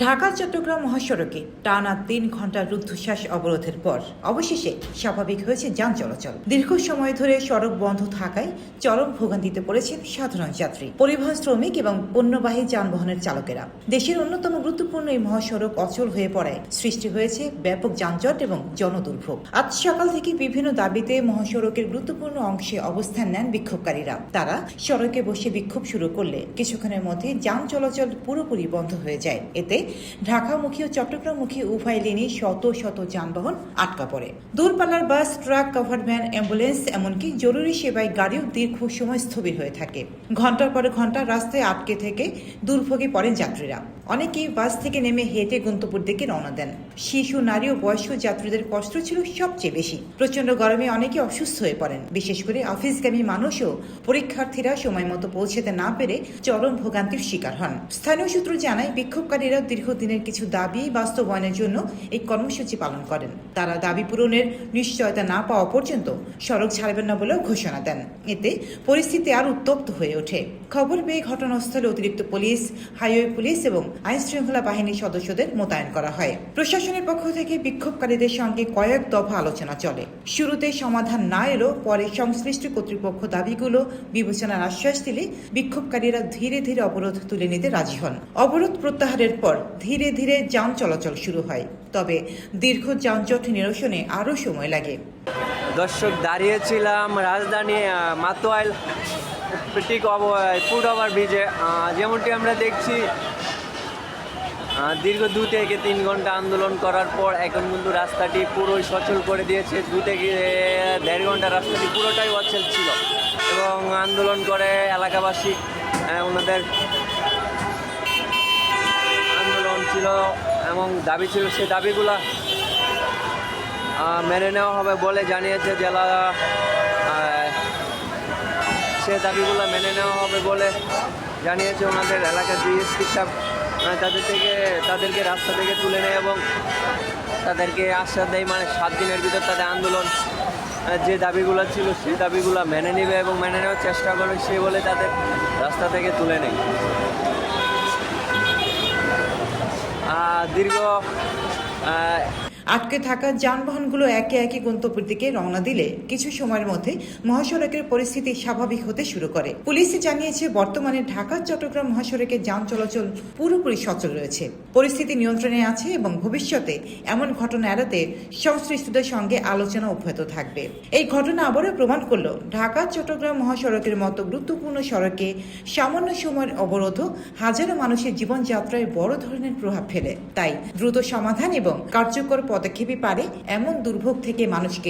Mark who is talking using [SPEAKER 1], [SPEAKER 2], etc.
[SPEAKER 1] ঢাকা চট্টগ্রাম মহাসড়কে টানা ৩ ঘন্টার রুদ্ধশ্বাস অবরোধের পর অবশেষে স্বাভাবিক হয়েছে যান চলাচল। দীর্ঘ সময় ধরে সড়ক বন্ধ থাকায় চরম ভোগান্তিতে পড়েছেন সাধারণ যাত্রী, পরিবহন শ্রমিক এবং পণ্যবাহী যানবাহনের চালকেরা। দেশের অন্যতম গুরুত্বপূর্ণ এই মহাসড়ক অচল হয়ে পড়ায় সৃষ্টি হয়েছে ব্যাপক যানজট এবং জনদুর্ভোগ। আজ সকাল থেকে বিভিন্ন দাবিতে মহাসড়কের গুরুত্বপূর্ণ অংশে অবস্থান নেন বিক্ষোভকারীরা। তারা সড়কে বসে বিক্ষোভ শুরু করলে কিছুক্ষণের মধ্যে যান চলাচল পুরোপুরি বন্ধ হয়ে যায়। এতে ঢাকামুখী ও চট্টগ্রামমুখী উভয় লেনে শত শত যানবাহন আটকা পড়ে। দূরপাল্লার বাস, ট্রাক, কভার্ড ভ্যান, অ্যাম্বুলেন্স এমনকি জরুরি সেবায় গাড়িও দীর্ঘ সময় স্থবির হয়ে থাকে। ঘন্টার পর ঘন্টা রাস্তায় আটকে থেকে দুর্ভোগে পড়েন যাত্রীরা। অনেকেই বাস থেকে নেমে হেঁটে গন্তব্যের দিকে রওনা দেন। শিশু, নারী ও বয়স্ক যাত্রীদের কষ্ট ছিল সবচেয়ে বেশি। প্রচন্ড গরমে অনেকে অসুস্থ হয়ে পড়েন। বিশেষ করে অফিসগামী মানুষ ও পরীক্ষার্থীরা সময় মতো পৌঁছাতে না পেরে চরম ভোগান্তির শিকার হন। স্থানীয় সূত্র জানায়, বিক্ষোভকারীরা দীর্ঘদিনের কিছু দাবি বাস্তবায়নের জন্য এই কর্মসূচি পালন করেন। তারা দাবি পূরণের নিশ্চয়তা না পাওয়া পর্যন্ত সড়ক ছাড়বেন না বলেও ঘোষণা দেন। এতে পরিস্থিতি আরও উত্তপ্ত হয়ে ওঠে। খবর পেয়ে ঘটনাস্থলে অতিরিক্ত পুলিশ, হাইওয়ে পুলিশ এবং আইন শৃঙ্খলা বাহিনীর সদস্যদের মোতায়েন করা হয়। প্রশাসনের পক্ষ থেকে বিক্ষোভকারীদের সঙ্গে কয়েক দফা আলোচনা চলে। শুরুতে সমাধান না এলেও পরে সংশ্লিষ্ট কর্তৃপক্ষ দাবিগুলো বিবেচনার আশ্বাস দিলে বিক্ষোভকারীরা ধীরে ধীরে অবরোধ তুলে নিতে রাজি হন। অবরোধ প্রত্যাহারের পর ধীরে ধীরে যান চলাচল শুরু হয়। তবে দীর্ঘ যানজট নিরসনে আরও সময় লাগে।
[SPEAKER 2] দর্শক, দাঁড়িয়েছিলাম রাজধানী মাতোয়াইল ফুট ওভার ব্রিজে। যেমনটি আমরা দেখছি, দীর্ঘ 2 থেকে 3 ঘন্টা আন্দোলন করার পর এখন কিন্তু রাস্তাটি পুরোই সচল করে দিয়েছে। 2 থেকে 1.5 ঘন্টা রাস্তাটি পুরোটাই অচল ছিল এবং আন্দোলন করে এলাকাবাসী ওনাদের আন্দোলন ছিল এবং দাবি ছিল, সেই দাবিগুলো মেনে নেওয়া হবে বলে জানিয়েছে জেলা। সে দাবিগুলো মেনে নেওয়া হবে বলে জানিয়েছে ওনাদের এলাকার ডিএসপি সাহেব। তাদেরকে রাস্তা থেকে তুলে নেয় এবং তাদেরকে আশ্বাস দেয়, 7 দিনের ভিতর তাদের আন্দোলন যে দাবিগুলো ছিল সেই দাবিগুলো মেনে নেবে এবং মেনে নেওয়ার চেষ্টা করবে, সে বলে তাদের রাস্তা থেকে তুলে নেয়। দীর্ঘ
[SPEAKER 1] আটকে থাকা যানবাহনগুলো একে একে গন্তব্যের দিকে রওনা দিলে কিছু সময়ের মধ্যে মহাসড়কের পরিস্থিতি স্বাভাবিক হতে শুরু করে। পুলিশ জানিয়েছে, বর্তমানে ঢাকা চট্টগ্রাম মহাসড়কে যান চলাচল পুরোপুরি সচল রয়েছে, পরিস্থিতি নিয়ন্ত্রণে আছে এবং ভবিষ্যতে এমন ঘটনা এড়াতে সংশ্লিষ্টদের সঙ্গে আলোচনা অব্যাহত থাকবে। এই ঘটনা আবারও প্রমাণ করল, ঢাকা চট্টগ্রাম মহাসড়কের মতো গুরুত্বপূর্ণ সড়কে সামান্য সময়ের অবরোধও হাজারো মানুষের জীবনযাত্রায় বড় ধরনের প্রভাব ফেলে। তাই দ্রুত সমাধান এবং কার্যকর পদক্ষেপই পারে এমন দুর্ভোগ থেকে মানুষকে